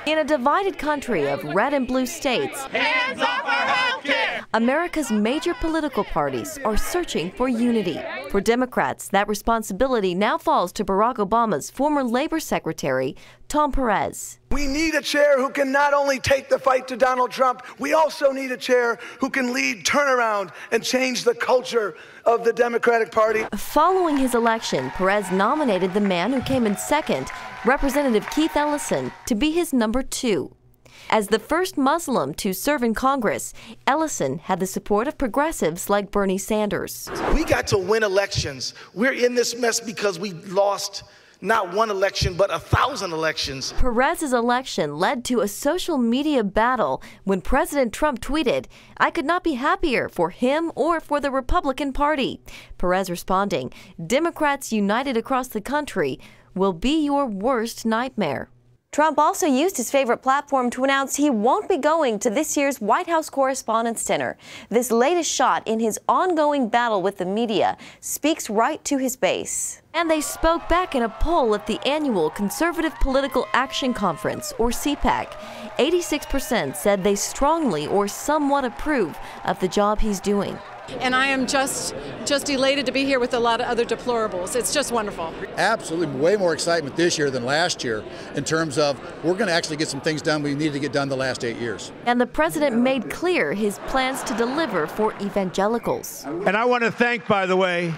In a divided country of red and blue states, hands off our health care! America's major political parties are searching for unity. For Democrats, that responsibility now falls to Barack Obama's former labor secretary, Tom Perez. We need a chair who can not only take the fight to Donald Trump, we also need a chair who can lead turnaround and change the culture of the Democratic Party. Following his election, Perez nominated the man who came in second, Representative Keith Ellison, to be his number 2. As the first Muslim to serve in Congress, Ellison had the support of progressives like Bernie Sanders. We got to win elections. We're in this mess because we lost not one election, but 1,000 elections. Perez's election led to a social media battle when President Trump tweeted, "I could not be happier for him or for the Republican Party." Perez responding, "Democrats united across the country will be your worst nightmare." Trump also used his favorite platform to announce he won't be going to this year's White House Correspondents' Dinner. This latest shot in his ongoing battle with the media speaks right to his base. And they spoke back in a poll at the annual Conservative Political Action Conference, or CPAC. 86% said they strongly or somewhat approve of the job he's doing. And I am just elated to be here with a lot of other deplorables. It's just wonderful. Absolutely, way more excitement this year than last year in terms of we're going to actually get some things done we needed to get done the last 8 years. And the president made clear his plans to deliver for evangelicals. And I want to thank, by the way,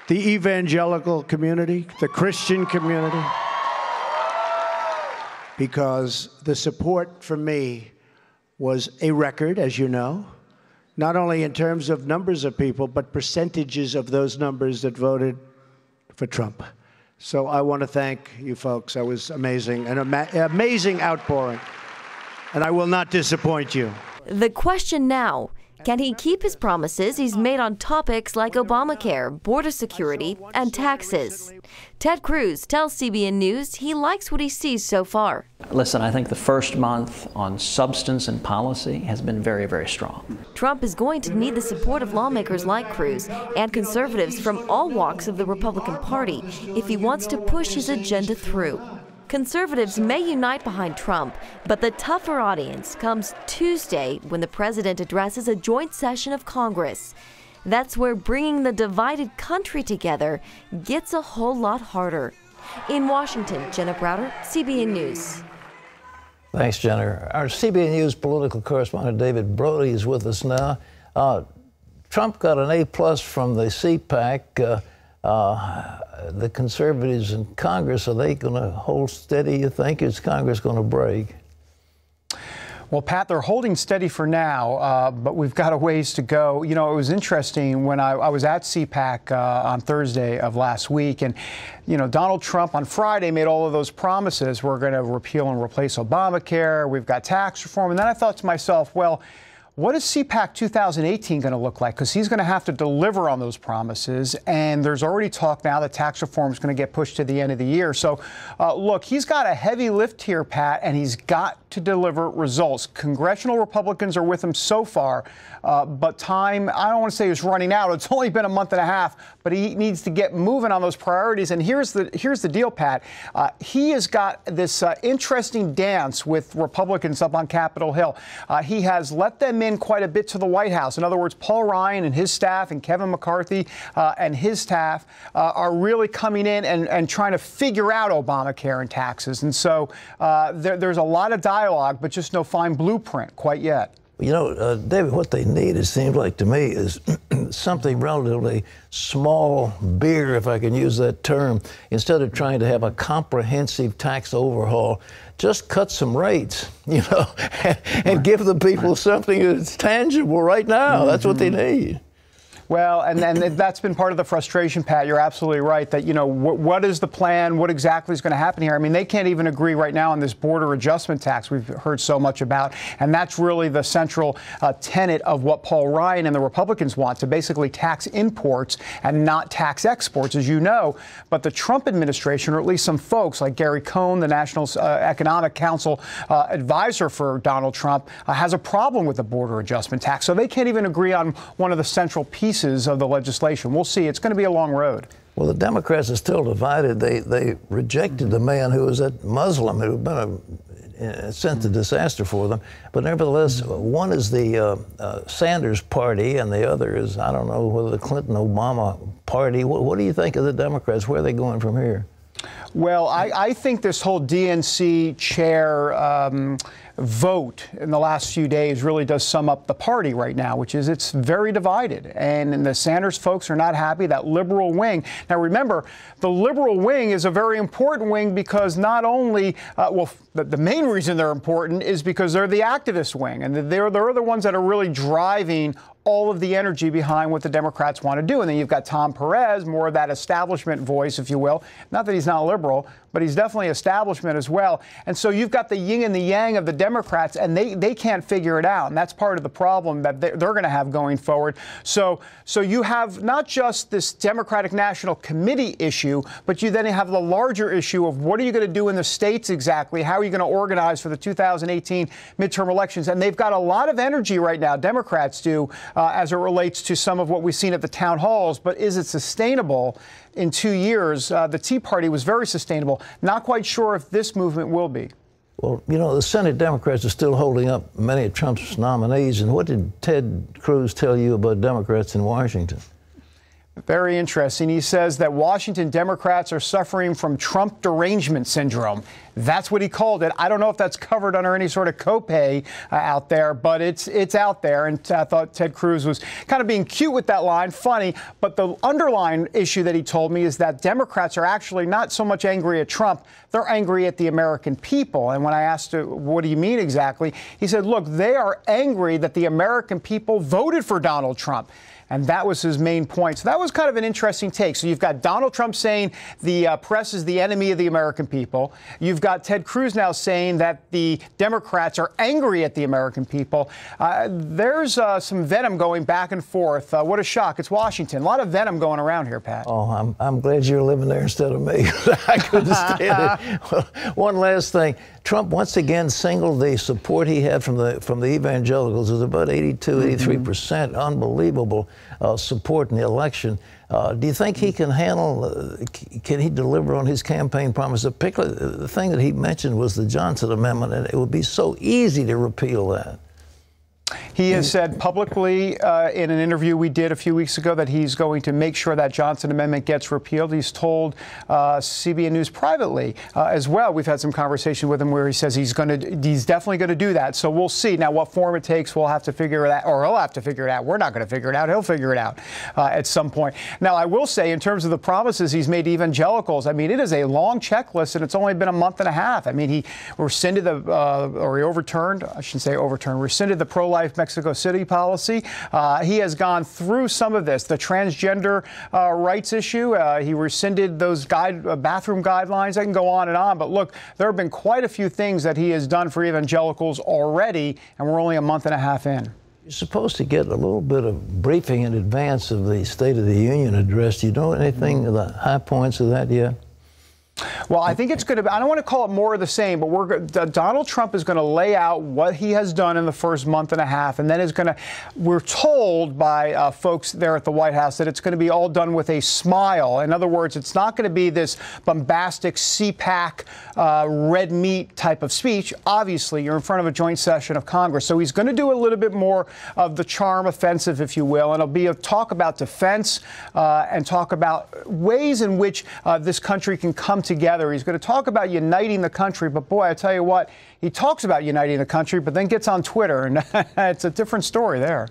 the evangelical community, the Christian community, because the support for me was a record, as you know. Not only in terms of numbers of people, but percentages of those numbers that voted for Trump. So I want to thank you folks. That was amazing, an amazing outpouring. And I will not disappoint you. The question now, can he keep his promises he's made on topics like Obamacare, border security, and taxes? Ted Cruz tells CBN News he likes what he sees so far. Listen, I think the first month on substance and policy has been very, very strong. Trump is going to need the support of lawmakers like Cruz and conservatives from all walks of the Republican Party if he wants to push his agenda through. Conservatives may unite behind Trump, but the tougher audience comes Tuesday when the president addresses a joint session of Congress. That's where bringing the divided country together gets a whole lot harder. In Washington, Jenna Browder, CBN News. Thanks, Jenna. Our CBN News political correspondent David Brody is with us now. Trump got an A+ from the CPAC. The conservatives in Congress, are they going to hold steady, you think? Is Congress going to break? Well, Pat, they're holding steady for now, but we've got a ways to go. You know, it was interesting when I was at CPAC on Thursday of last week, and, you know, Donald Trump on Friday made all of those promises. We're going to repeal and replace Obamacare. We've got tax reform. And then I thought to myself, well, what is CPAC 2018 going to look like? Because he's going to have to deliver on those promises. And there's already talk now that tax reform is going to get pushed to the end of the year. So, look, he's got a heavy lift here, Pat, and he's got to deliver results. Congressional Republicans are with him so far, but time, I don't want to say is running out. It's only been a month and a half, but he needs to get moving on those priorities. And here's the deal, Pat. He has got this interesting dance with Republicans up on Capitol Hill. He has let them in quite a bit to the White House. In other words, Paul Ryan and his staff and Kevin McCarthy and his staff are really coming in and trying to figure out Obamacare and taxes. And so there's a lot of dialogue, but just no fine blueprint quite yet. You know, David, what they need, it seems like to me, is something relatively small, bigger, if I can use that term. Instead of trying to have a comprehensive tax overhaul, just cut some rates, you know, and give the people something that's tangible right now. That's what they need. Well, and that's been part of the frustration, Pat. You're absolutely right that, you know, what is the plan? What exactly is going to happen here? I mean, they can't even agree right now on this border adjustment tax we've heard so much about. And that's really the central tenet of what Paul Ryan and the Republicans want, to basically tax imports and not tax exports, as you know. But the Trump administration, or at least some folks like Gary Cohn, the National Economic Council advisor for Donald Trump, has a problem with the border adjustment tax. So they can't even agree on one of the central pieces of the legislation. We'll see. It's going to be a long road. Well, the Democrats are still divided. They rejected the man who was that Muslim who had been in a sense a disaster for them. But nevertheless, one is the Sanders party and the other is, I don't know, whether the Clinton-Obama party. What do you think of the Democrats? Where are they going from here? Well, I think this whole DNC chair vote in the last few days really does sum up the party right now, which is it's very divided. And the Sanders folks are not happy, that liberal wing. Now, remember, the liberal wing is a very important wing because not only, the main reason they're important is because they're the activist wing. And they're the ones that are really driving all of the energy behind what the Democrats want to do. And then you've got Tom Perez, more of that establishment voice, if you will. Not that he's not liberal, but he's definitely establishment as well. And so you've got the yin and the yang of the Democrats, and they can't figure it out. And that's part of the problem that they're going to have going forward. So you have not just this Democratic National Committee issue, but you then have the larger issue of what are you going to do in the states exactly? How are you going to organize for the 2018 midterm elections? And they've got a lot of energy right now, Democrats do, as it relates to some of what we've seen at the town halls. But is it sustainable in 2 years? The Tea Party was very sustainable. Not quite sure if this movement will be. Well, you know, the Senate Democrats are still holding up many of Trump's nominees. And what did Ted Cruz tell you about Democrats in Washington? Very interesting. He says that Washington Democrats are suffering from Trump derangement syndrome. That's what he called it. I don't know if that's covered under any sort of copay out there, but it's out there. And I thought Ted Cruz was kind of being cute with that line, funny. But the underlying issue that he told me is that Democrats are actually not so much angry at Trump. They're angry at the American people. And when I asked him, what do you mean exactly? He said, look, they are angry that the American people voted for Donald Trump. And that was his main point. So that was kind of an interesting take. So you've got Donald Trump saying the press is the enemy of the American people. You've got Ted Cruz now saying that the Democrats are angry at the American people. There's some venom going back and forth. What a shock. It's Washington. A lot of venom going around here, Pat. Oh, I'm glad you're living there instead of me. I couldn't stand it. Well, one last thing. Trump once again singled the support he had from the evangelicals. It was about 83%. Unbelievable support in the election. Do you think he can handle, can he deliver on his campaign promise? Particularly, the thing that he mentioned was the Johnson Amendment, and it would be so easy to repeal that. He has said publicly in an interview we did a few weeks ago that he's going to make sure that Johnson Amendment gets repealed. He's told CBN News privately as well. We've had some conversation with him where he says he's definitely going to do that. So we'll see. Now, what form it takes, we'll have to figure it out, or he'll have to figure it out. We're not going to figure it out. He'll figure it out at some point. Now, I will say, in terms of the promises he's made to evangelicals, I mean, it is a long checklist, and it's only been a month and a half. I mean, he rescinded or he overturned, I shouldn't say overturned, rescinded the pro-life Mexico City policy. He has gone through some of this, the transgender rights issue. He rescinded those bathroom guidelines. I can go on. But look, there have been quite a few things that he has done for evangelicals already, and we're only a month and a half in. You're supposed to get a little bit of briefing in advance of the State of the Union address. Do you know anything of the high points of that yet? Well, I think it's going to be, I don't want to call it more of the same, but Donald Trump is going to lay out what he has done in the first month and a half, and then is going to, we're told by folks there at the White House that it's going to be all done with a smile. In other words, it's not going to be this bombastic CPAC red meat type of speech. Obviously, you're in front of a joint session of Congress, so he's going to do a little bit more of the charm offensive, if you will, and it'll be a talk about defense and talk about ways in which this country can come together. He's going to talk about uniting the country, but boy, I tell you what, he talks about uniting the country, but then gets on Twitter, and it's a different story there.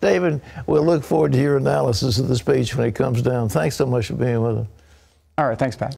David, we'll look forward to your analysis of the speech when it comes down. Thanks so much for being with us. All right, thanks, Pat.